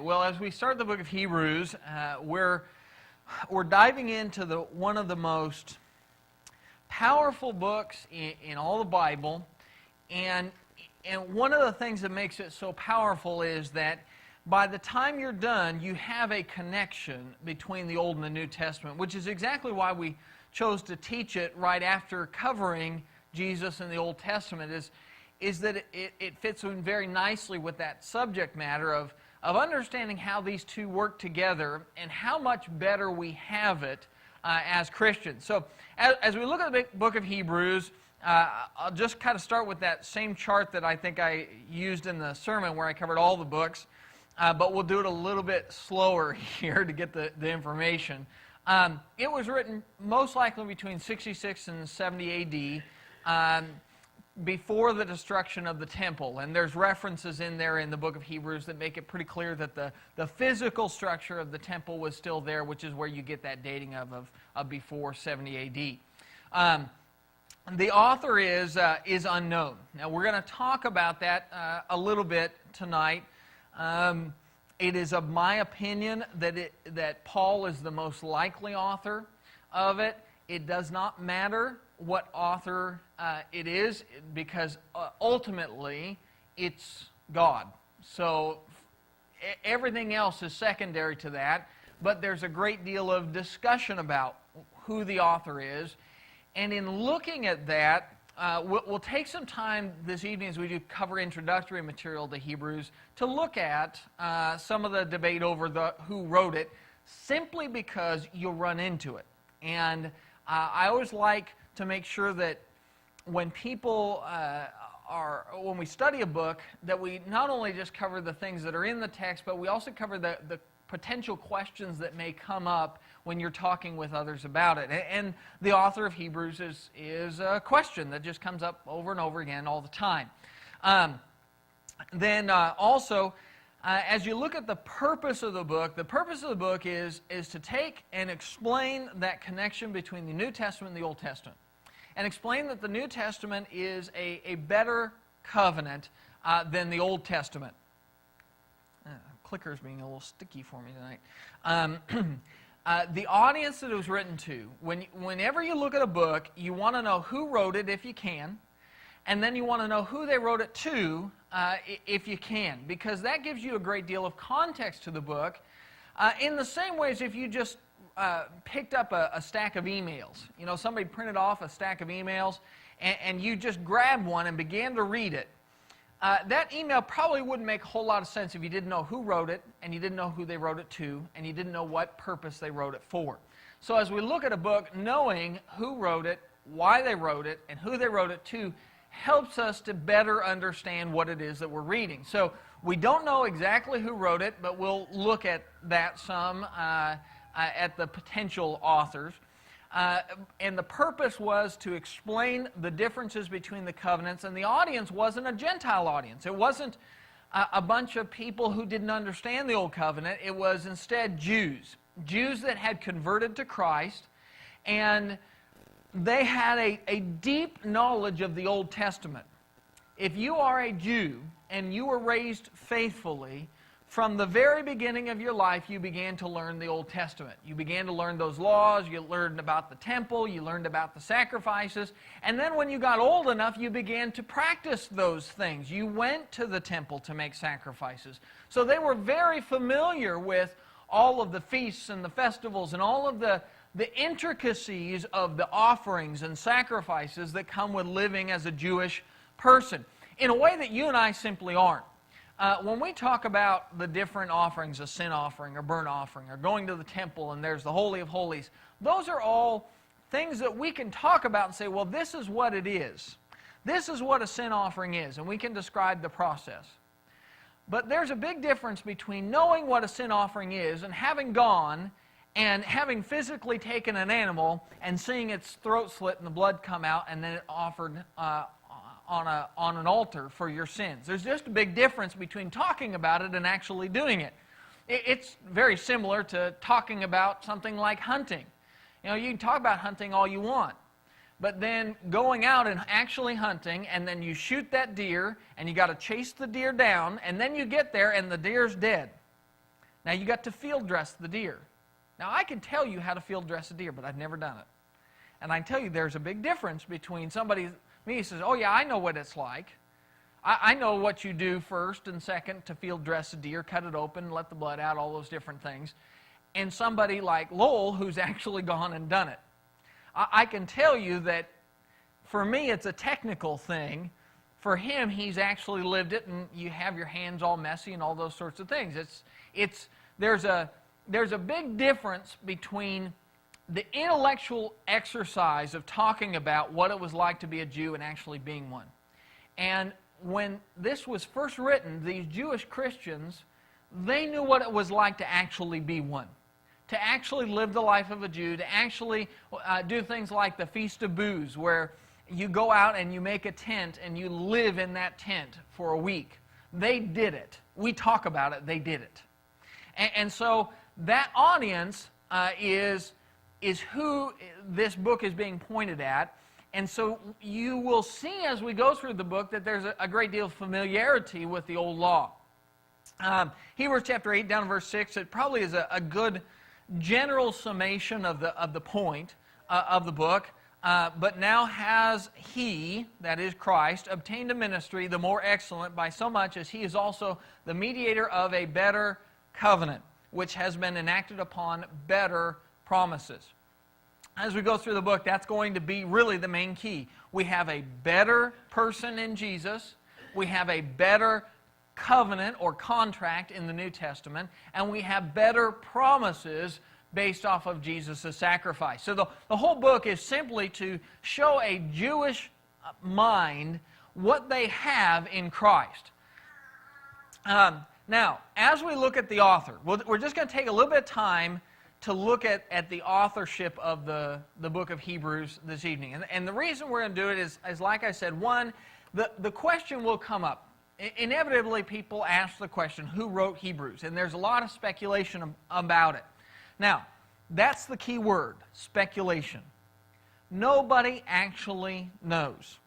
Well, as we start the book of Hebrews, we're diving into one of the most powerful books in all the Bible, and one of the things that makes it so powerful is that by the time you're done, you have a connection between the Old and the New Testament, which is exactly why we chose to teach it right after covering Jesus in the Old Testament, is that it fits in very nicely with that subject matter of understanding how these two work together and how much better we have it as Christians. So as we look at the book of Hebrews, I'll just kind of start with that same chart that I think I used in the sermon where I covered all the books, but we'll do it a little bit slower here to get the information. It was written most likely between 66 and 70 AD, before the destruction of the temple. And there's references in there in the book of Hebrews that make it pretty clear that the physical structure of the temple was still there, which is where you get that dating of before 70 AD. The author is unknown. Now we're going to talk about that a little bit tonight. It is of my opinion that Paul is the most likely author of it. It does not matter what author it is, because ultimately it's God. So everything else is secondary to that, but there's a great deal of discussion about who the author is. And in looking at that, we'll take some time this evening as we do cover introductory material to Hebrews to look at some of the debate over who wrote it, simply because you'll run into it. And I always like to make sure that when people when we study a book, that we not only just cover the things that are in the text, but we also cover the potential questions that may come up when you're talking with others about it. And the author of Hebrews is a question that just comes up over and over again all the time. Also, as you look at the purpose of the book is to take and explain that connection between the New Testament and the Old Testament, and explain that the New Testament is a better covenant than the Old Testament. Clicker's being a little sticky for me tonight. The audience that it was written to, whenever you look at a book, you want to know who wrote it if you can, and then you want to know who they wrote it to if you can, because that gives you a great deal of context to the book, in the same way as if you just picked up a stack of emails. You know, somebody printed off a stack of emails, and you just grabbed one and began to read it. That email probably wouldn't make a whole lot of sense if you didn't know who wrote it, and you didn't know who they wrote it to, and you didn't know what purpose they wrote it for. So as we look at a book, knowing who wrote it, why they wrote it, and who they wrote it to helps us to better understand what it is that we're reading. So we don't know exactly who wrote it, but we'll look at that some at the potential authors. And the purpose was to explain the differences between the covenants, and the audience wasn't a Gentile audience. It wasn't a bunch of people who didn't understand the Old Covenant. It was instead Jews that had converted to Christ, and they had a deep knowledge of the Old Testament. If you are a Jew and you were raised faithfully, from the very beginning of your life, you began to learn the Old Testament. You began to learn those laws, you learned about the temple, you learned about the sacrifices, and then when you got old enough, you began to practice those things. You went to the temple to make sacrifices. So they were very familiar with all of the feasts and the festivals and all of the intricacies of the offerings and sacrifices that come with living as a Jewish person, in a way that you and I simply aren't. When we talk about the different offerings, a sin offering or burnt offering, or going to the temple and there's the Holy of Holies, those are all things that we can talk about and say, well, this is what it is. This is what a sin offering is, and we can describe the process. But there's a big difference between knowing what a sin offering is and having gone and having physically taken an animal and seeing its throat slit and the blood come out and then it offered on an altar for your sins. There's just a big difference between talking about it and actually doing it. It's very similar to talking about something like hunting. You know, you can talk about hunting all you want, but then going out and actually hunting, and then you shoot that deer, and you got to chase the deer down, and then you get there and the deer's dead. Now, you got to field dress the deer. Now, I can tell you how to field dress a deer, but I've never done it. And I can tell you there's a big difference between somebody, me, says, oh yeah, I know what it's like. I know what you do first and second to field dress a deer, cut it open, let the blood out, all those different things. And somebody like Lowell who's actually gone and done it. I can tell you that for me it's a technical thing. For him, he's actually lived it, and you have your hands all messy and all those sorts of things. There's a big difference between the intellectual exercise of talking about what it was like to be a Jew and actually being one. And when this was first written, these Jewish Christians, they knew what it was like to actually be one. To actually live the life of a Jew, to actually do things like the Feast of Booths, where you go out and you make a tent and you live in that tent for a week. They did it. We talk about it, they did it. And so that audience is who this book is being pointed at. And so you will see as we go through the book that there's a great deal of familiarity with the old law. Hebrews chapter 8 down to verse 6, it probably is a good general summation of the point of the book. But now has he, that is Christ, obtained a ministry the more excellent by so much as he is also the mediator of a better covenant, which has been enacted upon better promises. As we go through the book, that's going to be really the main key. We have a better person in Jesus. We have a better covenant or contract in the New Testament. And we have better promises based off of Jesus' sacrifice. So the whole book is simply to show a Jewish mind what they have in Christ. Now, as we look at the author, we're just going to take a little bit of time to look at the authorship of the book of Hebrews this evening. And the reason we're going to do it is like I said, one, the question will come up. Inevitably, people ask the question, who wrote Hebrews? And there's a lot of speculation about it. Now, that's the key word, speculation. Nobody actually knows.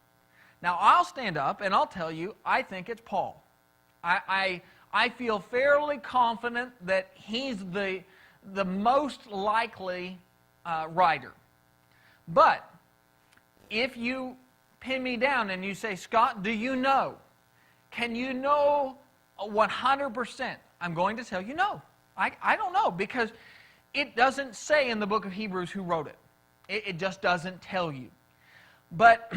Now, I'll stand up and I'll tell you, I think it's Paul. I feel fairly confident that he's the most likely writer. But if you pin me down and you say, Scott, do you know? Can you know 100%? I'm going to tell you no. I don't know, because it doesn't say in the book of Hebrews who wrote it. It just doesn't tell you. But,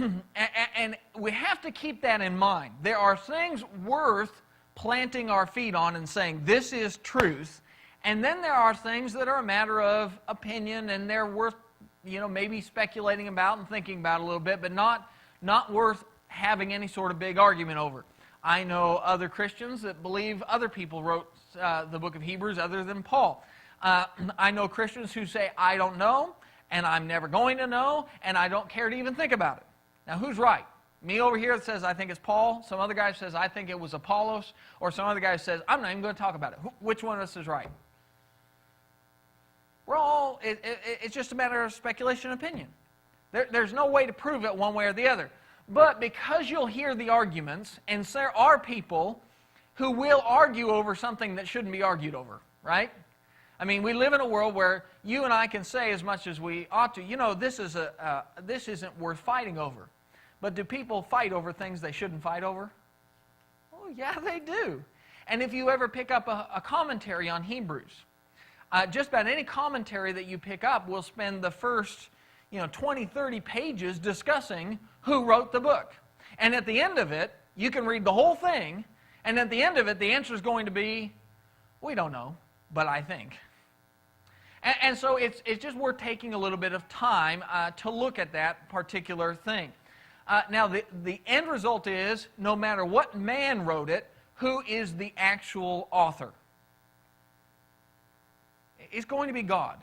and we have to keep that in mind. There are things worth planting our feet on and saying, this is truth. And then there are things that are a matter of opinion, and they're worth, maybe speculating about and thinking about a little bit, but not worth having any sort of big argument over. I know other Christians that believe other people wrote the book of Hebrews other than Paul. I know Christians who say, I don't know, and I'm never going to know, and I don't care to even think about it. Now, who's right? Me over here that says I think it's Paul, some other guy says I think it was Apollos, or some other guy says I'm not even going to talk about it. Which one of us is right? We're all, it's just a matter of speculation and opinion. There's no way to prove it one way or the other. But because you'll hear the arguments, and there are people who will argue over something that shouldn't be argued over, right? I mean, we live in a world where you and I can say as much as we ought to, this isn't worth fighting over. But do people fight over things they shouldn't fight over? Oh, yeah, they do. And if you ever pick up a commentary on Hebrews, just about any commentary that you pick up will spend the first 20, 30 pages discussing who wrote the book. And at the end of it, you can read the whole thing, and at the end of it, the answer is going to be, we don't know, but I think. And so it's just worth taking a little bit of time to look at that particular thing. Now, the end result is, no matter what man wrote it, who is the actual author? It's going to be God.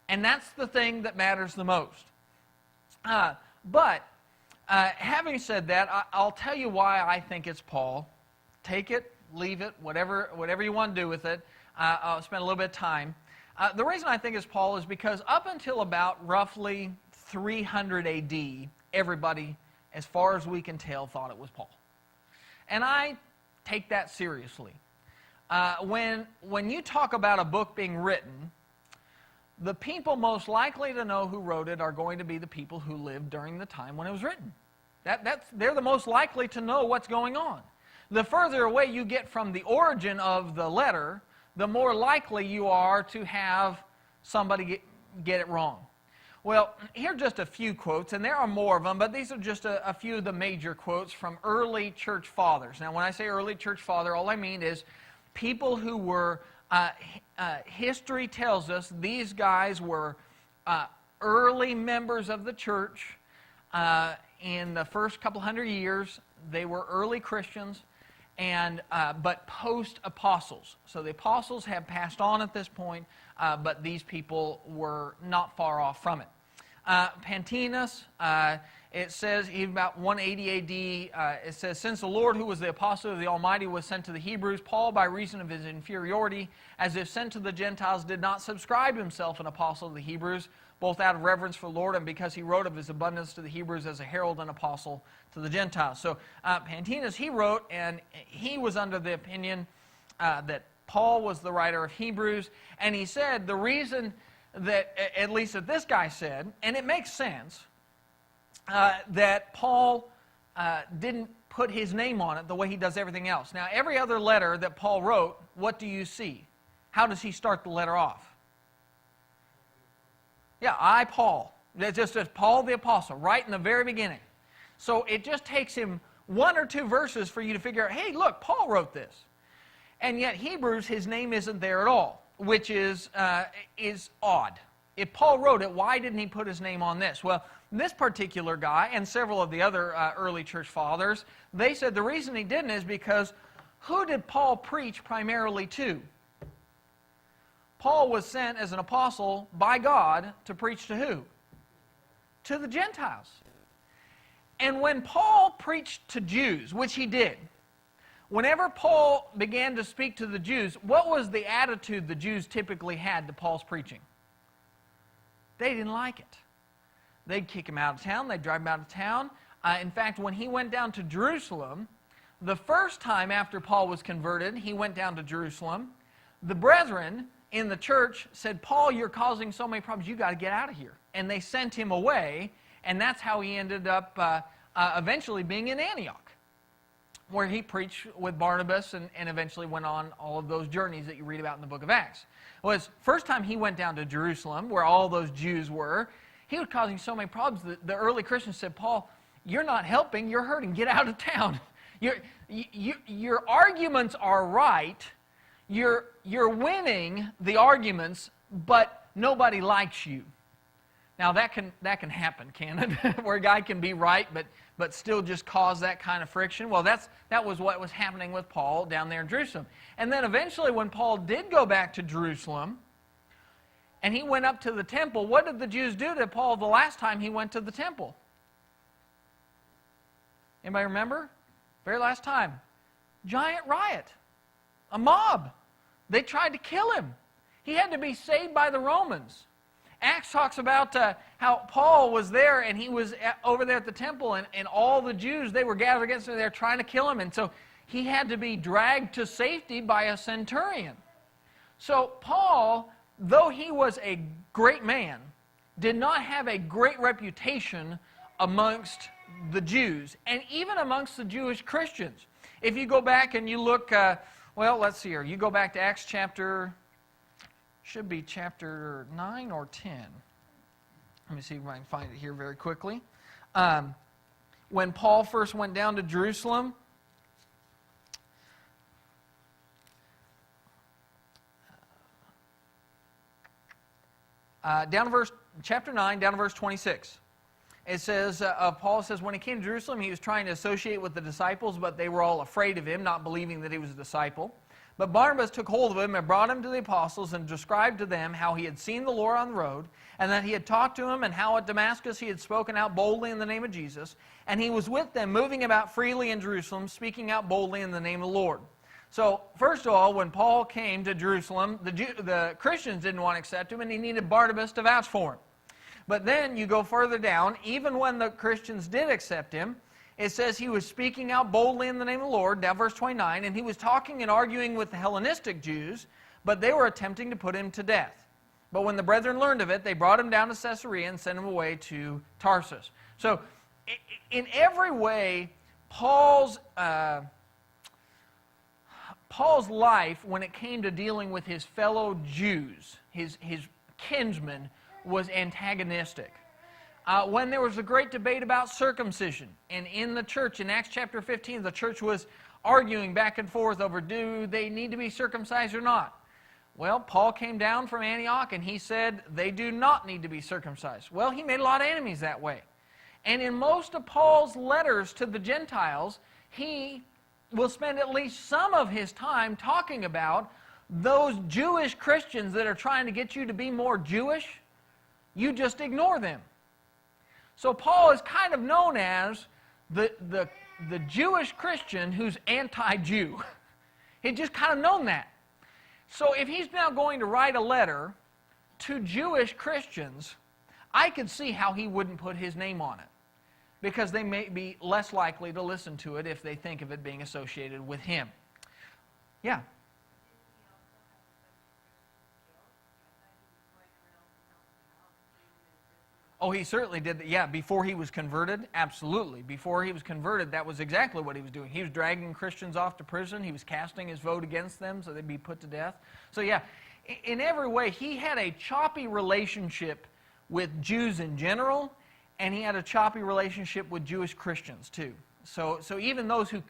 And that's the thing that matters the most. But having said that, I'll tell you why I think it's Paul. Take it, leave it, whatever you want to do with it. I'll spend a little bit of time. The reason I think it's Paul is because up until about roughly 300 AD, everybody, as far as we can tell, thought it was Paul. And I take that seriously. when you talk about a book being written, the people most likely to know who wrote it are going to be the people who lived during the time when it was written. They're the most likely to know what's going on. The further away you get from the origin of the letter, the more likely you are to have somebody get it wrong. Well, here are just a few quotes, and there are more of them, but these are just a few of the major quotes from early church fathers. Now, when I say early church father, all I mean is people who were, history tells us these guys were early members of the church in the first couple hundred years. They were early Christians, but post-apostles. So the apostles have passed on at this point, but these people were not far off from it. Pantaenus, it says, about 180 A.D., it says, since the Lord, who was the apostle of the Almighty, was sent to the Hebrews, Paul, by reason of his inferiority, as if sent to the Gentiles, did not subscribe himself an apostle of the Hebrews, both out of reverence for the Lord and because he wrote of his abundance to the Hebrews as a herald and apostle to the Gentiles. So Pantaenus, he wrote, and he was under the opinion that Paul was the writer of Hebrews, and he said the reason that, at least that this guy said, and it makes sense, that Paul didn't put his name on it the way he does everything else. Now, every other letter that Paul wrote, what do you see? How does he start the letter off? Yeah, I, Paul. It just says Paul the Apostle, right in the very beginning. So it just takes him one or two verses for you to figure out, hey, look, Paul wrote this. And yet Hebrews, his name isn't there at all, which is odd. If Paul wrote it, why didn't he put his name on this? Well, this particular guy and several of the other early church fathers, they said the reason he didn't is because who did Paul preach primarily to? Paul was sent as an apostle by God to preach to who? To the Gentiles. And when Paul preached to Jews, which he did, whenever Paul began to speak to the Jews, what was the attitude the Jews typically had to Paul's preaching? They didn't like it. They'd kick him out of town. They'd drive him out of town. In fact, when he went down to Jerusalem, the first time after Paul was converted, he went down to Jerusalem. The brethren in the church said, Paul, you're causing so many problems, you got to get out of here. And they sent him away, and that's how he ended up eventually being in Antioch, where he preached with Barnabas and eventually went on all of those journeys that you read about in the book of Acts. Well, his first time he went down to Jerusalem, where all those Jews were, he was causing so many problems that the early Christians said, Paul, you're not helping, you're hurting, get out of town. Your arguments are right, you're winning the arguments, but nobody likes you. Now that can happen, can it? Where a guy can be right, but still just cause that kind of friction. Well, that was what was happening with Paul down there in Jerusalem. And then eventually when Paul did go back to Jerusalem, and he went up to the temple, what did the Jews do to Paul the last time he went to the temple? Anybody remember? Very last time. Giant riot. A mob. They tried to kill him. He had to be saved by the Romans. Acts talks about how Paul was there, and he was over there at the temple, and all the Jews, they were gathered against him. They were trying to kill him, and so he had to be dragged to safety by a centurion. So Paul, though he was a great man, did not have a great reputation amongst the Jews, and even amongst the Jewish Christians. If you go back and you look, well, let's see here. You go back to Acts chapter... should be chapter 9 or 10. Let me see if I can find it here very quickly. When Paul first went down to Jerusalem, down to chapter 9, down to verse 26. It says, Paul says, when he came to Jerusalem, he was trying to associate with the disciples, but they were all afraid of him, not believing that he was a disciple. But Barnabas took hold of him and brought him to the apostles and described to them how he had seen the Lord on the road, and that he had talked to him, and how at Damascus he had spoken out boldly in the name of Jesus. And he was with them, moving about freely in Jerusalem, speaking out boldly in the name of the Lord. So, first of all, when Paul came to Jerusalem, the Christians didn't want to accept him, and he needed Barnabas to vouch for him. But then you go further down, even when the Christians did accept him, it says he was speaking out boldly in the name of the Lord, down verse 29, and he was talking and arguing with the Hellenistic Jews, but they were attempting to put him to death. But when the brethren learned of it, they brought him down to Caesarea and sent him away to Tarsus. So, in every way, Paul's life, when it came to dealing with his fellow Jews, his kinsmen, was antagonistic. When there was a great debate about circumcision, and in the church, in Acts chapter 15, the church was arguing back and forth over, do they need to be circumcised or not? Well, Paul came down from Antioch and he said they do not need to be circumcised. Well, he made a lot of enemies that way. And in most of Paul's letters to the Gentiles, he will spend at least some of his time talking about those Jewish Christians that are trying to get you to be more Jewish. You just ignore them. So Paul is kind of known as the Jewish Christian who's anti-Jew. He's just kind of known that. So if he's now going to write a letter to Jewish Christians, I could see how he wouldn't put his name on it, because they may be less likely to listen to it if they think of it being associated with him. Yeah? Oh, he certainly did that. Yeah, before he was converted, absolutely. Before he was converted, that was exactly what he was doing. He was dragging Christians off to prison. He was casting his vote against them so they'd be put to death. So yeah, in every way, he had a choppy relationship with Jews in general, and he had a choppy relationship with Jewish Christians too. So even those who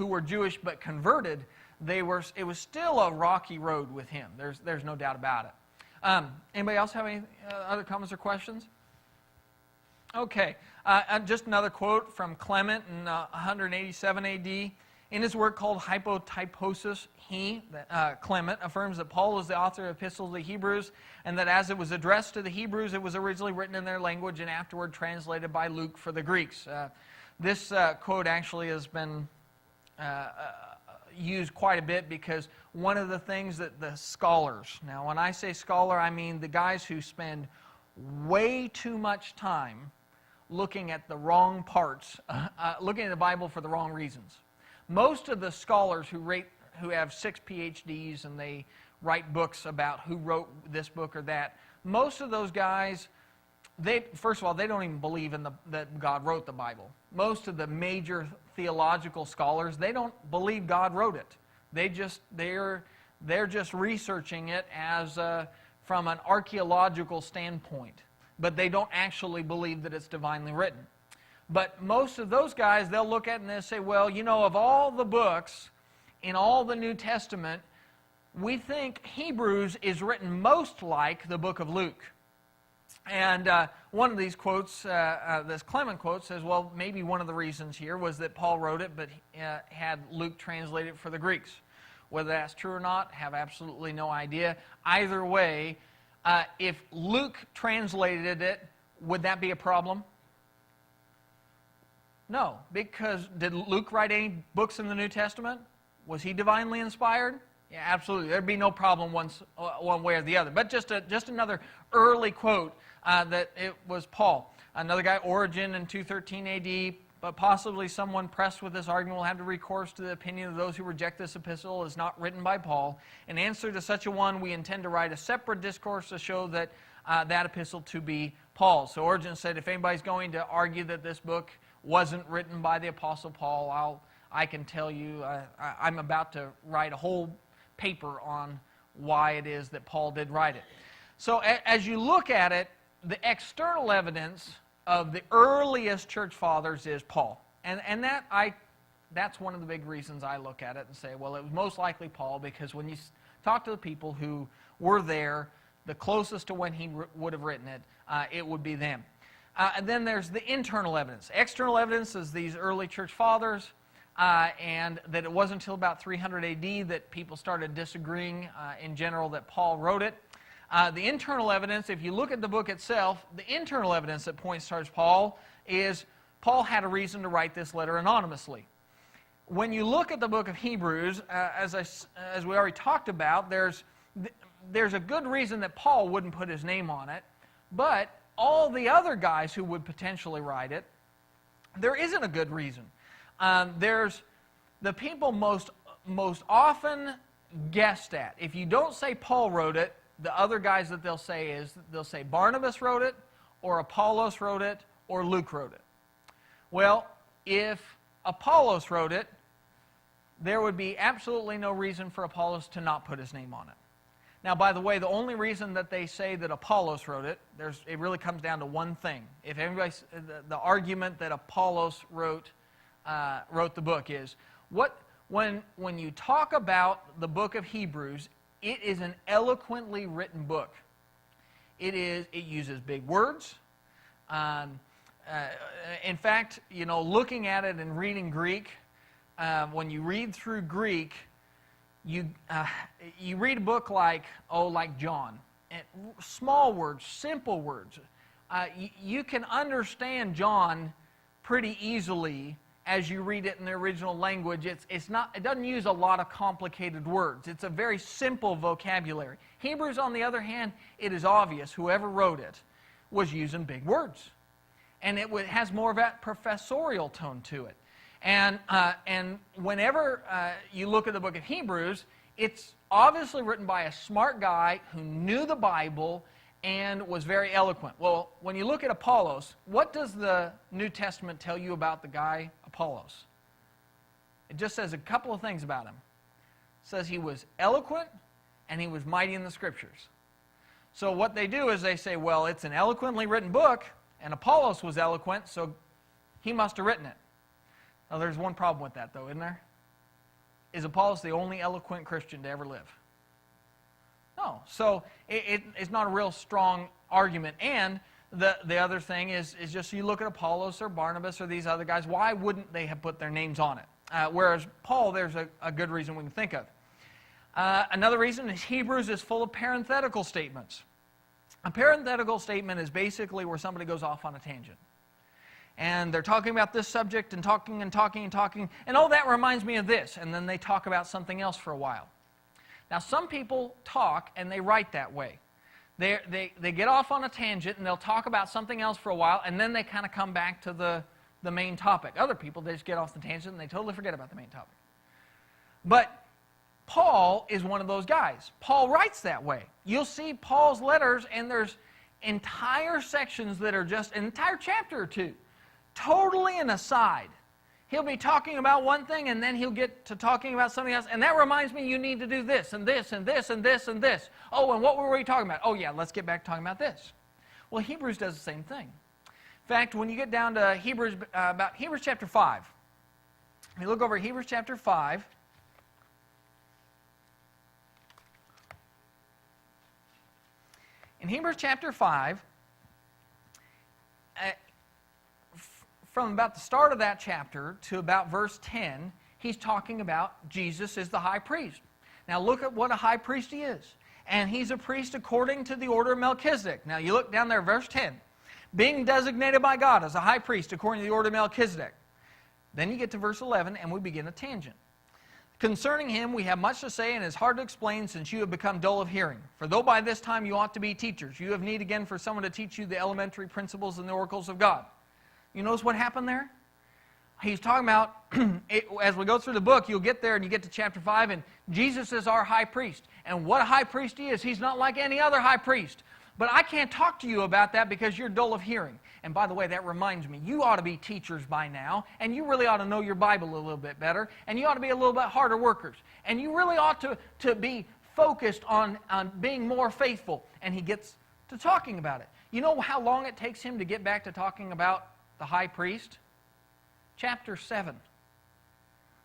were Jewish but converted, it was still a rocky road with him. There's no doubt about it. Anybody else have any other comments or questions? Okay, just another quote from Clement in 187 A.D. In his work called Hypotyposis, Clement, affirms that Paul is the author of the Epistle to the Hebrews, and that as it was addressed to the Hebrews, it was originally written in their language and afterward translated by Luke for the Greeks. This quote actually has been used quite a bit because one of the things that the scholars, now when I say scholar, I mean the guys who spend way too much time looking at the wrong parts, looking at the Bible for the wrong reasons. Most of the scholars who have 6 PhDs and they write books about who wrote this book or that, most of those guys, first of all, they don't even believe that God wrote the Bible. Most of the major theological scholars, they don't believe God wrote it. They're just researching it as from an archaeological standpoint, but they don't actually believe that it's divinely written. But most of those guys, they'll look at it and they'll say, well, you know, of all the books in all the New Testament, we think Hebrews is written most like the book of Luke. And one of these quotes, this Clement quote, says, well, maybe one of the reasons here was that Paul wrote it, but had Luke translate it for the Greeks. Whether that's true or not, have absolutely no idea. Either way, if Luke translated it, would that be a problem? No, because did Luke write any books in the New Testament? Was he divinely inspired? Yeah, absolutely. There'd be no problem one way or the other. But just another early quote that it was Paul. Another guy, Origen in 213 A.D., but possibly someone pressed with this argument will have to recourse to the opinion of those who reject this epistle as not written by Paul. In answer to such a one, we intend to write a separate discourse to show that that epistle to be Paul. So Origen said, if anybody's going to argue that this book wasn't written by the Apostle Paul, I can tell you I'm about to write a whole paper on why it is that Paul did write it. So as you look at it, the external evidence of the earliest church fathers is Paul. And that's one of the big reasons I look at it and say, well, it was most likely Paul, because when you talk to the people who were there, the closest to when he would have written it, it would be them. And then there's the internal evidence. External evidence is these early church fathers, and that it wasn't until about 300 AD that people started disagreeing in general that Paul wrote it. The internal evidence, if you look at the book itself, the internal evidence that points towards Paul is Paul had a reason to write this letter anonymously. When you look at the book of Hebrews, as we already talked about, there's a good reason that Paul wouldn't put his name on it, but all the other guys who would potentially write it There isn't a good reason. There's the people most often guessed at. If you don't say Paul wrote it, the other guys that they'll say Barnabas wrote it, or Apollos wrote it, or Luke wrote it. Well, if Apollos wrote it, there would be absolutely no reason for Apollos to not put his name on it. Now, by the way, the only reason that they say that Apollos wrote it, it really comes down to one thing. If the argument that Apollos wrote the book is, when you talk about the book of Hebrews, it is an eloquently written book. It uses big words. In fact, looking at it and reading Greek, when you read through Greek, you read a book like John. Small words, simple words. You can understand John pretty easily as you read it in the original language. It doesn't use a lot of complicated words. It's a very simple vocabulary. Hebrews, on the other hand, it is obvious whoever wrote it was using big words. And it has more of that professorial tone to it. And whenever you look at the book of Hebrews, it's obviously written by a smart guy who knew the Bible and was very eloquent. Well, when you look at Apollos, what does the New Testament tell you about the guy Apollos? It just says a couple of things about him. It says he was eloquent and he was mighty in the Scriptures. So what they do is they say, well, it's an eloquently written book, and Apollos was eloquent, so he must have written it. Now, there's one problem with that, though, isn't there? Is Apollos the only eloquent Christian to ever live? No. So it's not a real strong argument. And the other thing is just you look at Apollos or Barnabas or these other guys, why wouldn't they have put their names on it? Whereas Paul, there's a good reason we can think of. Another reason is Hebrews is full of parenthetical statements. A parenthetical statement is basically where somebody goes off on a tangent. And they're talking about this subject and talking and talking and talking, and oh, that reminds me of this, and then they talk about something else for a while. Now, some people talk and they write that way. They get off on a tangent and they'll talk about something else for a while, and then they kind of come back to the main topic. Other people, they just get off the tangent and they totally forget about the main topic. But Paul is one of those guys. Paul writes that way. You'll see Paul's letters, and there's entire sections that are just an entire chapter or two, totally an aside. He'll be talking about one thing, and then he'll get to talking about something else, and that reminds me you need to do this, and this, and this, and this, and this. Oh, and what were we talking about? Oh, yeah, let's get back to talking about this. Well, Hebrews does the same thing. In fact, when you get down to Hebrews chapter 5, if you look over at Hebrews chapter 5, in Hebrews chapter 5, from about the start of that chapter to about verse 10, he's talking about Jesus is the high priest. Now look at what a high priest he is. And he's a priest according to the order of Melchizedek. Now you look down there, verse 10. Being designated by God as a high priest according to the order of Melchizedek. Then you get to verse 11 and we begin a tangent. Concerning him we have much to say, and it is hard to explain since you have become dull of hearing. For though by this time you ought to be teachers, you have need again for someone to teach you the elementary principles and the oracles of God. You notice what happened there? He's talking about, as we go through the book, you'll get there and you get to chapter 5, and Jesus is our high priest. And what a high priest he is, he's not like any other high priest. But I can't talk to you about that because you're dull of hearing. And by the way, that reminds me, you ought to be teachers by now, and you really ought to know your Bible a little bit better, and you ought to be a little bit harder workers. And you really ought to be focused on being more faithful. And he gets to talking about it. You know how long it takes him to get back to talking about the high priest? Chapter 7.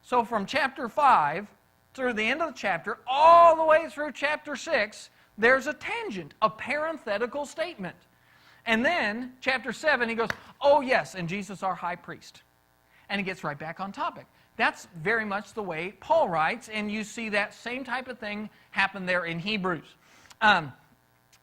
So from chapter 5 through the end of the chapter, all the way through chapter 6, there's a tangent, a parenthetical statement. And then, chapter 7, he goes, oh yes, and Jesus our high priest. And he gets right back on topic. That's very much the way Paul writes, and you see that same type of thing happen there in Hebrews. And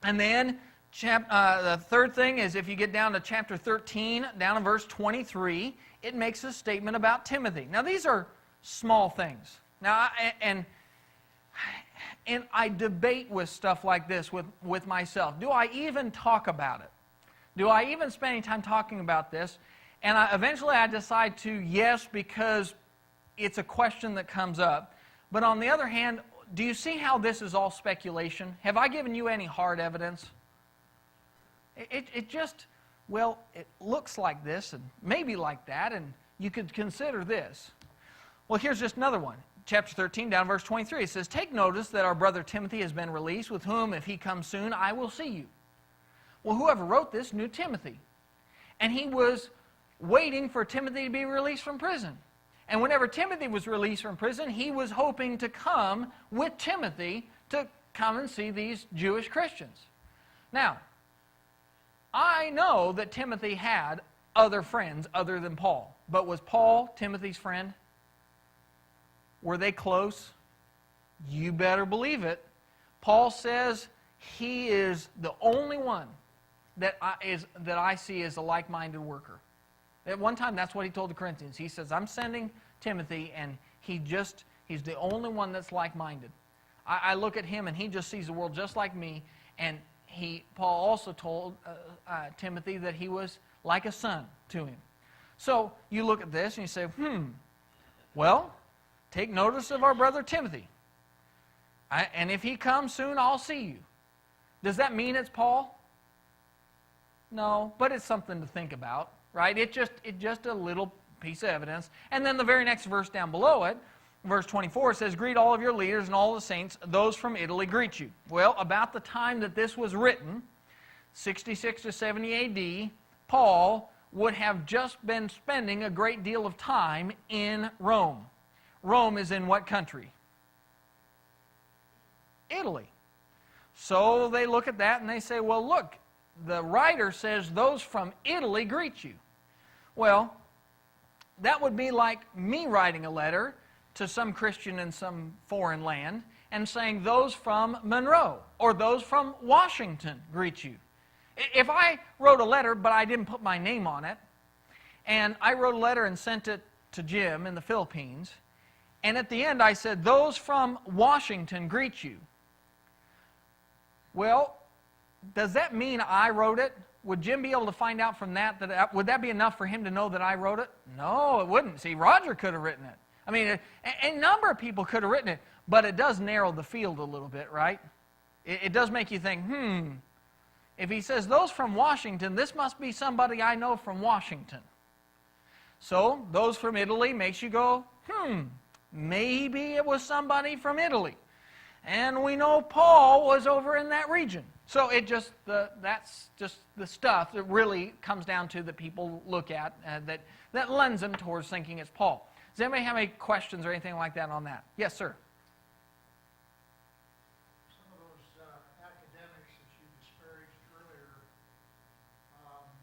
then, the third thing is if you get down to chapter 13, down in verse 23, it makes a statement about Timothy. Now, these are small things. Now, and I debate with stuff like this with myself. Do I even talk about it? Do I even spend any time talking about this? And eventually I decide to yes, because it's a question that comes up. But on the other hand, do you see how this is all speculation? Have I given you any hard evidence? It just, well, it looks like this and maybe like that, and you could consider this. Well, here's just another one. Chapter 13, down verse 23, it says, "Take notice that our brother Timothy has been released, with whom, if he comes soon, I will see you." Well, whoever wrote this knew Timothy. And he was waiting for Timothy to be released from prison. And whenever Timothy was released from prison, he was hoping to come with Timothy to come and see these Jewish Christians. Now, I know that Timothy had other friends other than Paul. But was Paul Timothy's friend? Were they close? You better believe it. Paul says he is the only one that I see as a like-minded worker. At one time, that's what he told the Corinthians. He says, I'm sending Timothy, and he's the only one that's like-minded. I look at him, and he just sees the world just like me. And Paul also told Timothy that he was like a son to him. So you look at this, and you say, well, take notice of our brother Timothy. And if he comes soon, I'll see you. Does that mean it's Paul? No, but it's something to think about, right? It's just a little piece of evidence. And then the very next verse down below it, verse 24, says, "Greet all of your leaders and all the saints. Those from Italy greet you." Well, about the time that this was written, 66 to 70 A.D., Paul would have just been spending a great deal of time in Rome. Rome is in what country? Italy. So they look at that and they say, well, look, the writer says those from Italy greet you. Well, that would be like me writing a letter to some Christian in some foreign land and saying those from Monroe or those from Washington greet you. If I wrote a letter but I didn't put my name on it, and I wrote a letter and sent it to Jim in the Philippines, and at the end I said, those from Washington greet you. Well, does that mean I wrote it? Would Jim be able to find out from that, would that be enough for him to know that I wrote it? No, it wouldn't. See, Roger could have written it. I mean, a number of people could have written it, but it does narrow the field a little bit, right? It does make you think, if he says those from Washington, this must be somebody I know from Washington. So, those from Italy makes you go, maybe it was somebody from Italy. And we know Paul was over in that region. So that's just the stuff that really comes down to that people look at that lends them towards thinking it's Paul. Does anybody have any questions or anything like that on that? Yes, sir. Some of those academics that you disparaged earlier have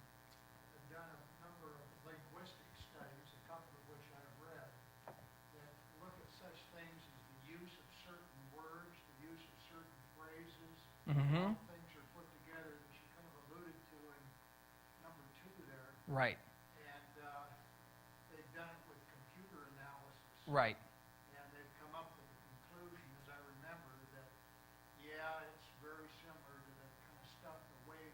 done a number of linguistic studies, a couple of which I've read, that look at such things as the use of certain words, the use of certain phrases, things are put together that you kind of alluded to in number 2 there. Right. And they've done it with computer analysis. Right. And they've come up with the conclusion, as I remember, that, yeah, it's very similar to that kind of stuff, the way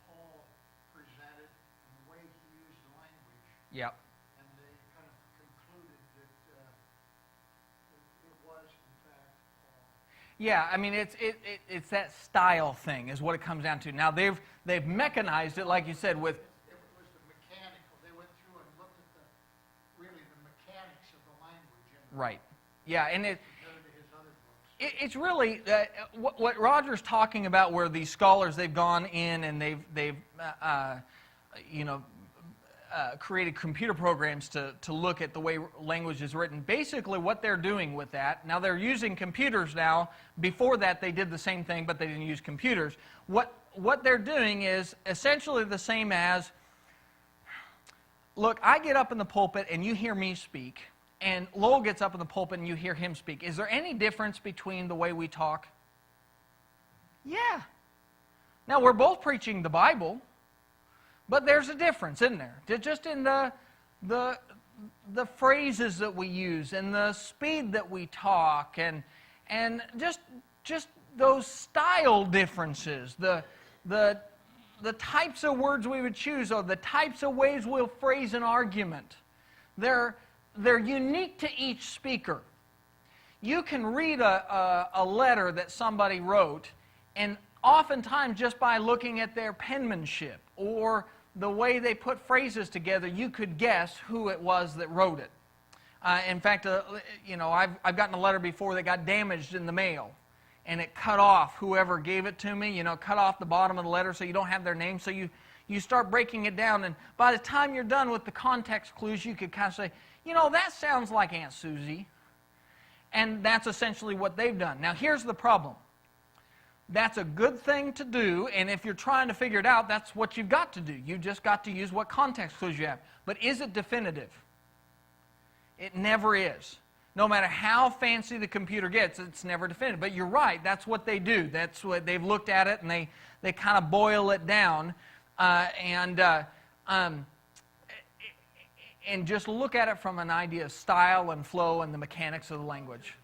Paul presented and the way he used the language. Yep. And they kind of concluded that it was, in fact, Paul. Yeah, I mean, it's that style thing is what it comes down to. Now, they've mechanized it, like you said, with... It was the mechanical. They went through and looked at the mechanics of the language. And Right. Yeah, and compared to his other books. it's really what Roger's talking about, where these scholars, they've gone in and they've created computer programs to look at the way language is written. Basically, what they're doing with that, now they're using computers now. Before that, they did the same thing, but they didn't use computers. What they're doing is essentially the same as, look, I get up in the pulpit and you hear me speak, and Lowell gets up in the pulpit and you hear him speak. Is there any difference between the way we talk? Yeah. Now, we're both preaching the Bible, but there's a difference, isn't there? Just in the phrases that we use and the speed that we talk and just those style differences, the the types of words we would choose, or the types of ways we'll phrase an argument, they're unique to each speaker. You can read a letter that somebody wrote, and oftentimes just by looking at their penmanship or the way they put phrases together, you could guess who it was that wrote it. In fact, I've gotten a letter before that got damaged in the mail, and it cut off whoever gave it to me, cut off the bottom of the letter so you don't have their name. So you start breaking it down, and by the time you're done with the context clues, you could kind of say, that sounds like Aunt Susie. And that's essentially what they've done. Now, here's the problem. That's a good thing to do, and if you're trying to figure it out, that's what you've got to do. You've just got to use what context clues you have. But is it definitive? It never is. No matter how fancy the computer gets, it's never definitive. But you're right, that's what they do. That's what they've looked at it, and they kind of boil it down and just look at it from an idea of style and flow and the mechanics of the language.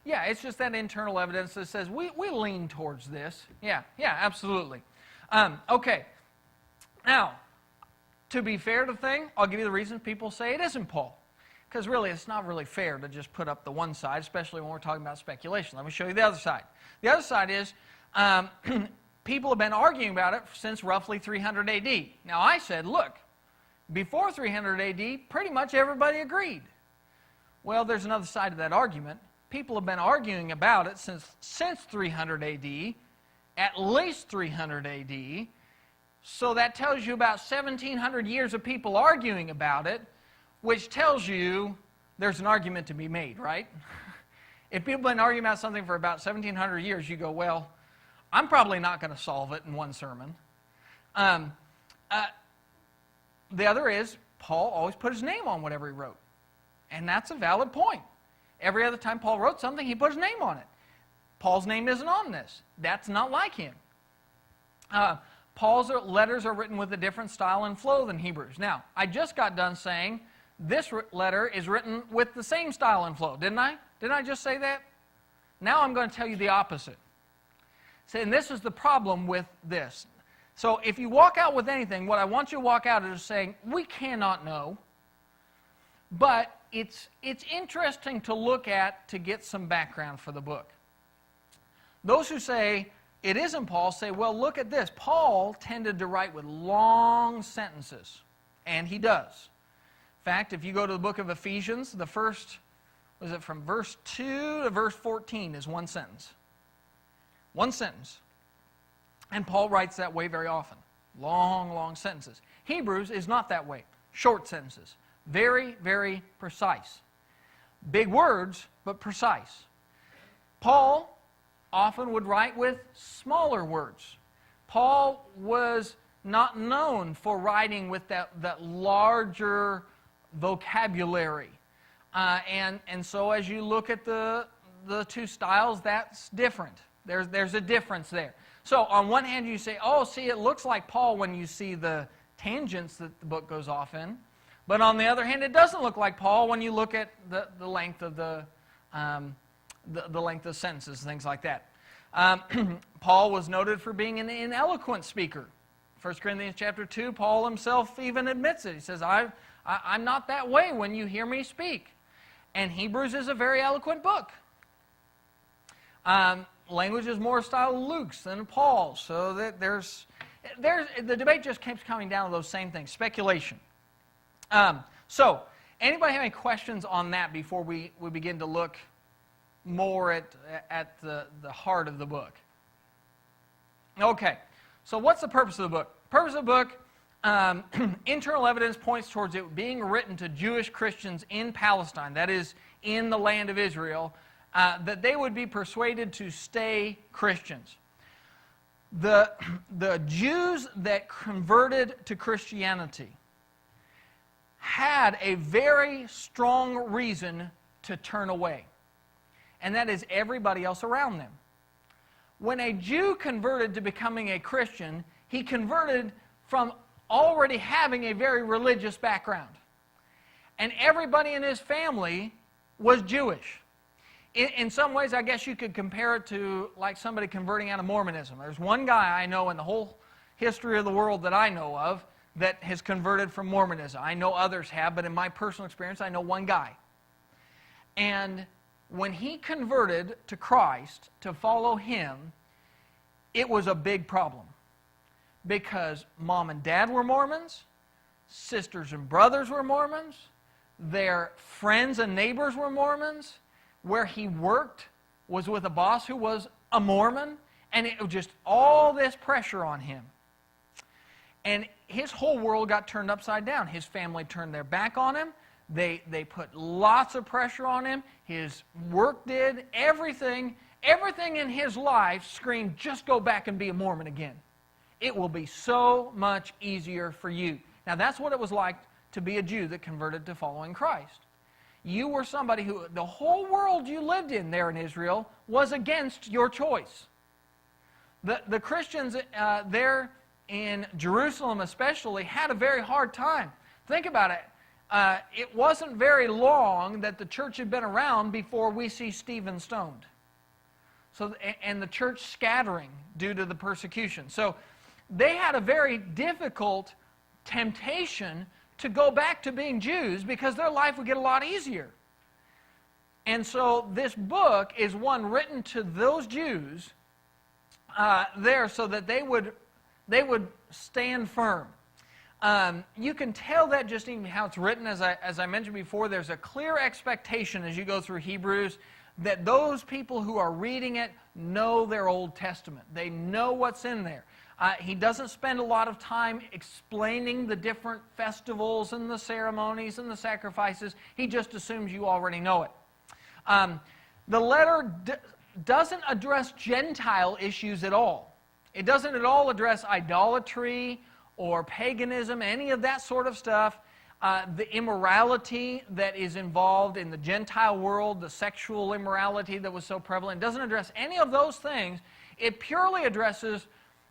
Yeah, it's just that internal evidence that says we lean towards this. Yeah, absolutely. Okay. Now, to be fair to the thing, I'll give you the reasons people say it isn't Paul. Because really, it's not really fair to just put up the one side, especially when we're talking about speculation. Let me show you the other side. The other side is people have been arguing about it since roughly 300 AD. Now, I said, look, before 300 AD, pretty much everybody agreed. Well, there's another side of that argument. People have been arguing about it since 300 AD, at least 300 AD. So that tells you about 1,700 years of people arguing about it, which tells you there's an argument to be made, right? If people have been arguing about something for about 1,700 years, you go, well, I'm probably not going to solve it in one sermon. The other is, Paul always put his name on whatever he wrote. And that's a valid point. Every other time Paul wrote something, he put his name on it. Paul's name isn't on this. That's not like him. Paul's letters are written with a different style and flow than Hebrews. Now, I just got done saying this letter is written with the same style and flow, didn't I? Didn't I just say that? Now I'm going to tell you the opposite. And this is the problem with this. So if you walk out with anything, what I want you to walk out is saying, we cannot know, but it's interesting to look at to get some background for the book. Those who say it isn't Paul say, well, look at this. Paul tended to write with long sentences, and he does. In fact, if you go to the book of Ephesians, the first, was it from verse 2 to verse 14 is one sentence. One sentence. And Paul writes that way very often. Long, long sentences. Hebrews is not that way. Short sentences. Very, very precise. Big words, but precise. Paul often would write with smaller words. Paul was not known for writing with that larger vocabulary. And so as you look at the two styles, that's different. There's a difference there. So on one hand you say, oh, see, it looks like Paul when you see the tangents that the book goes off in. But on the other hand, it doesn't look like Paul when you look at the length of the length of sentences, things like that. Paul was noted for being an ineloquent speaker. 1 Corinthians chapter 2, Paul himself even admits it. He says, I'm not that way when you hear me speak. And Hebrews is a very eloquent book. Language is more style of Luke's than Paul's. So that there's the debate just keeps coming down to those same things, speculation. So, anybody have any questions on that before we begin to look more at the heart of the book? Okay, so what's the purpose of the book? Purpose of the book, internal evidence points towards it being written to Jewish Christians in Palestine, that is, in the land of Israel, that they would be persuaded to stay Christians. The Jews that converted to Christianity had a very strong reason to turn away, and that is everybody else around them. When a Jew converted to becoming a Christian, he converted from already having a very religious background. And everybody in his family was Jewish. In some ways, I guess you could compare it to like somebody converting out of Mormonism. There's one guy I know in the whole history of the world that I know of that has converted from Mormonism. I know others have, but in my personal experience, I know one guy. And when he converted to Christ to follow Him, it was a big problem. Because mom and dad were Mormons, sisters and brothers were Mormons, their friends and neighbors were Mormons, where he worked was with a boss who was a Mormon, and it was just all this pressure on him. And his whole world got turned upside down. His family turned their back on him. They put lots of pressure on him. His work did. Everything in his life screamed, just go back and be a Mormon again. It will be so much easier for you. Now that's what it was like to be a Jew that converted to following Christ. You were somebody who, the whole world you lived in there in Israel was against your choice. The Christians there in Jerusalem especially had a very hard time. Think about it. It wasn't very long that the church had been around before we see Stephen stoned. So, and the church scattering due to the persecution. So they had a very difficult temptation to go back to being Jews because their life would get a lot easier. And so this book is one written to those Jews there so that they would stand firm. You can tell that just even how it's written. As I mentioned before, there's a clear expectation as you go through Hebrews that those people who are reading it know their Old Testament. They know what's in there. He doesn't spend a lot of time explaining the different festivals and the ceremonies and the sacrifices. He just assumes you already know it. The letter doesn't address Gentile issues at all. It doesn't at all address idolatry or paganism, any of that sort of stuff. The immorality that is involved in the Gentile world, the sexual immorality that was so prevalent, doesn't address any of those things. It purely addresses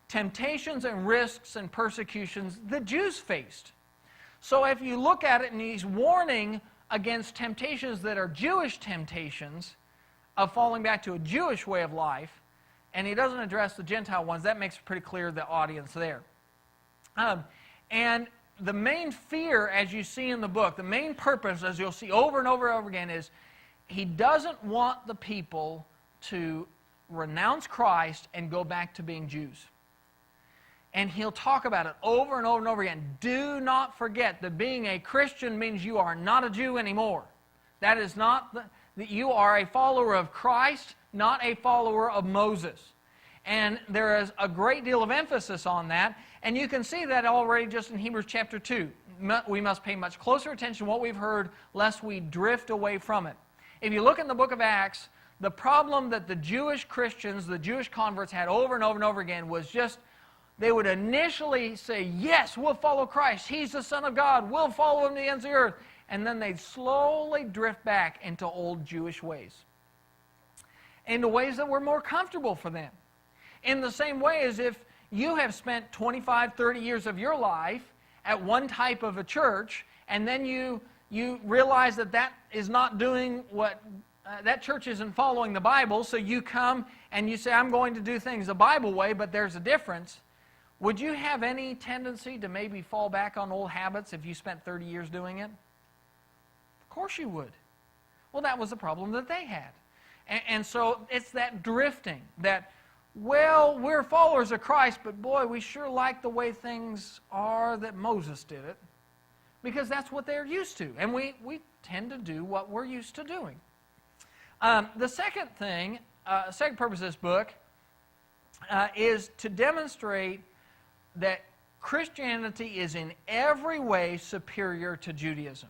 temptations and risks and persecutions the Jews faced. So if you look at it, and he's warning against temptations that are Jewish temptations of falling back to a Jewish way of life, and he doesn't address the Gentile ones, that makes it pretty clear the audience there. And the main fear, as you see in the book, the main purpose, as you'll see over and over and over again, is he doesn't want the people to renounce Christ and go back to being Jews. And he'll talk about it over and over and over again. Do not forget that being a Christian means you are not a Jew anymore. That is not that you are a follower of Christ, not a follower of Moses. And there is a great deal of emphasis on that. And you can see that already just in Hebrews chapter 2. We must pay much closer attention to what we've heard, lest we drift away from it. If you look in the book of Acts, the problem that the Jewish Christians, the Jewish converts had over and over and over again was just, they would initially say, yes, we'll follow Christ. He's the Son of God. We'll follow Him to the ends of the earth. And then they'd slowly drift back into old Jewish ways, into ways that were more comfortable for them. In the same way as if you have spent 25, 30 years of your life at one type of a church, and then you realize that that is not doing what, that church isn't following the Bible, so you come and you say, I'm going to do things the Bible way, but there's a difference. Would you have any tendency to maybe fall back on old habits if you spent 30 years doing it? Of course you would. Well, that was the problem that they had. And so it's that drifting, that, well, we're followers of Christ, but boy, we sure like the way things are that Moses did it, because that's what they're used to. And we tend to do what we're used to doing. The second thing, second purpose of this book is to demonstrate that Christianity is in every way superior to Judaism.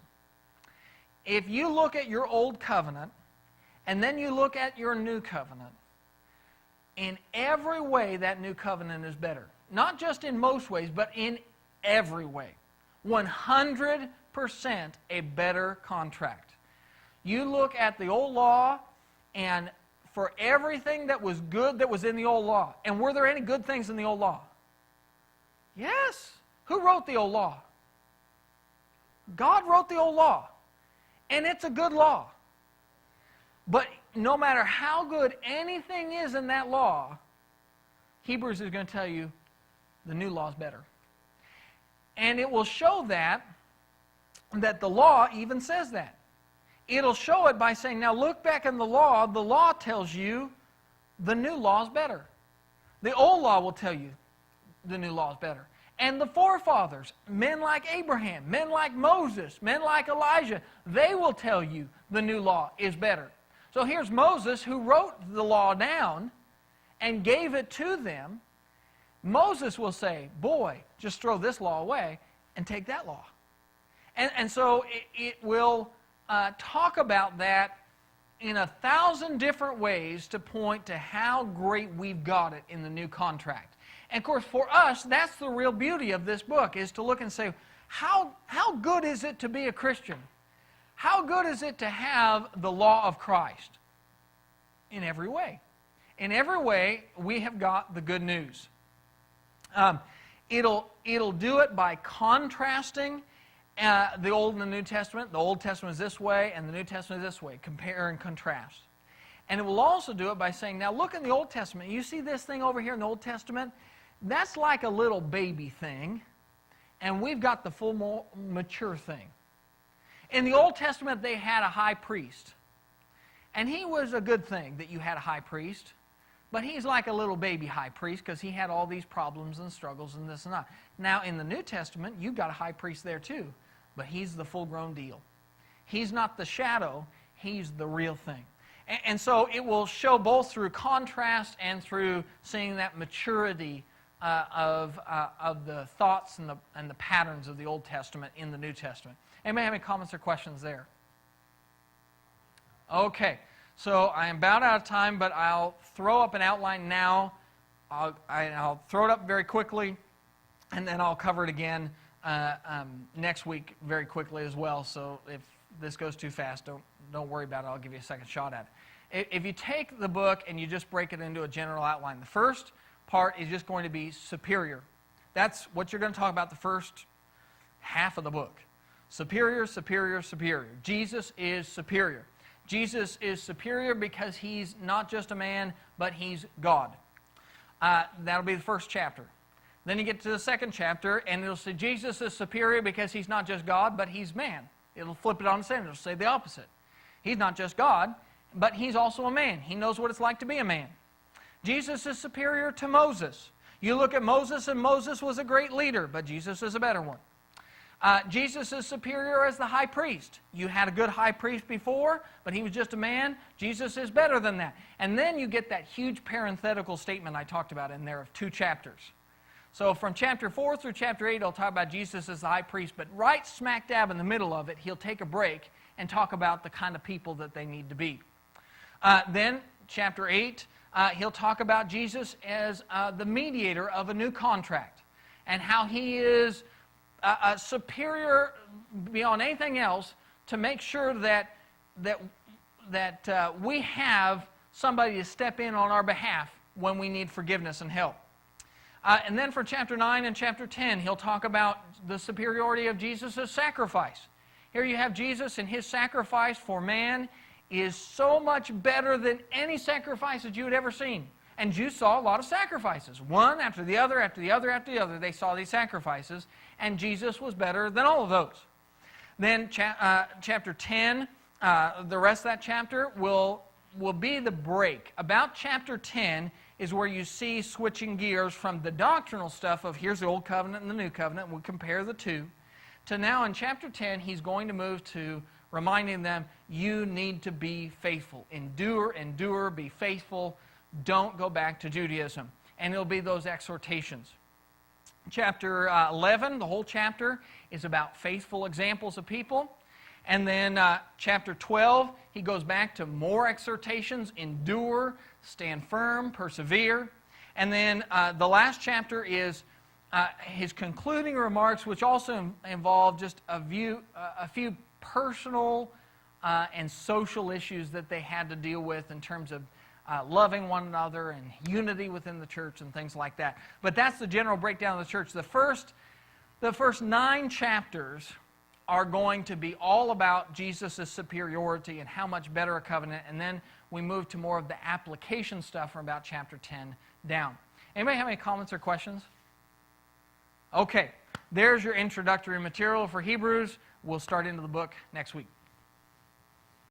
If you look at your Old Covenant, and then you look at your New Covenant, in every way that New Covenant is better. Not just in most ways, but in every way. 100% a better contract. You look at the old law, and for everything that was good that was in the old law, and were there any good things in the old law? Yes. Who wrote the old law? God wrote the old law. And it's a good law. But no matter how good anything is in that law, Hebrews is going to tell you the new law is better. And it will show that the law even says that. It'll show it by saying, now look back in the law tells you the new law is better. The old law will tell you the new law is better. And the forefathers, men like Abraham, men like Moses, men like Elijah, they will tell you the new law is better. So here's Moses who wrote the law down and gave it to them. Moses will say, boy, just throw this law away and take that law. And so it will talk about that in 1,000 different ways to point to how great we've got it in the new contract. And of course, for us, that's the real beauty of this book, is to look and say, how good is it to be a Christian? How good is it to have the law of Christ? In every way. In every way, we have got the good news. It'll do it by contrasting the Old and the New Testament. The Old Testament is this way, and the New Testament is this way. Compare and contrast. And it will also do it by saying, now look in the Old Testament. You see this thing over here in the Old Testament? That's like a little baby thing, and we've got the full mature thing. In the Old Testament, they had a high priest. And he was a good thing that you had a high priest. But he's like a little baby high priest because he had all these problems and struggles and this and that. Now, in the New Testament, you've got a high priest there too. But he's the full-grown deal. He's not the shadow. He's the real thing. And so it will show both through contrast and through seeing that maturity of the thoughts and the patterns of the Old Testament in the New Testament. Anybody have any comments or questions there? Okay, so I am about out of time, but I'll throw up an outline now. I'll throw it up very quickly, and then I'll cover it again next week very quickly as well. So if this goes too fast, don't worry about it. I'll give you a second shot at it. If you take the book and you just break it into a general outline, the first part is just going to be superior. That's what you're going to talk about the first half of the book. Superior, superior, superior. Jesus is superior. Jesus is superior because he's not just a man, but he's God. That'll be the first chapter. Then you get to the second chapter, and it'll say Jesus is superior because he's not just God, but he's man. It'll flip it on its end. It'll say the opposite. He's not just God, but he's also a man. He knows what it's like to be a man. Jesus is superior to Moses. You look at Moses, and Moses was a great leader, but Jesus is a better one. Jesus is superior as the high priest. You had a good high priest before, but he was just a man. Jesus is better than that. And then you get that huge parenthetical statement I talked about in there of 2 chapters. So from chapter 4 through chapter 8, he'll talk about Jesus as the high priest, but right smack dab in the middle of it, he'll take a break and talk about the kind of people that they need to be. Then, chapter 8, he'll talk about Jesus as the mediator of a new contract and how he is superior beyond anything else to make sure that we have somebody to step in on our behalf when we need forgiveness and help. And then for chapter 9 and chapter 10, he'll talk about the superiority of Jesus' sacrifice. Here you have Jesus, and his sacrifice for man is so much better than any sacrifice that you had ever seen. And Jews saw a lot of sacrifices. One after the other, after the other, after the other. They saw these sacrifices, and Jesus was better than all of those. Then chapter 10, the rest of that chapter will be the break. About chapter 10 is where you see switching gears from the doctrinal stuff of here's the Old Covenant and the New Covenant, and we'll compare the two, to now in chapter 10, he's going to move to reminding them, you need to be faithful. Endure, be faithful. Don't go back to Judaism. And it'll be those exhortations. Chapter 11, the whole chapter, is about faithful examples of people. And then chapter 12, he goes back to more exhortations. Endure, stand firm, persevere. And then the last chapter is his concluding remarks, which also involve just a few personal and social issues that they had to deal with in terms of loving one another and unity within the church and things like that. But that's the general breakdown of the church. The first 9 chapters are going to be all about Jesus' superiority and how much better a covenant, and then we move to more of the application stuff from about chapter 10 down. Anybody have any comments or questions? Okay, there's your introductory material for Hebrews. We'll start into the book next week.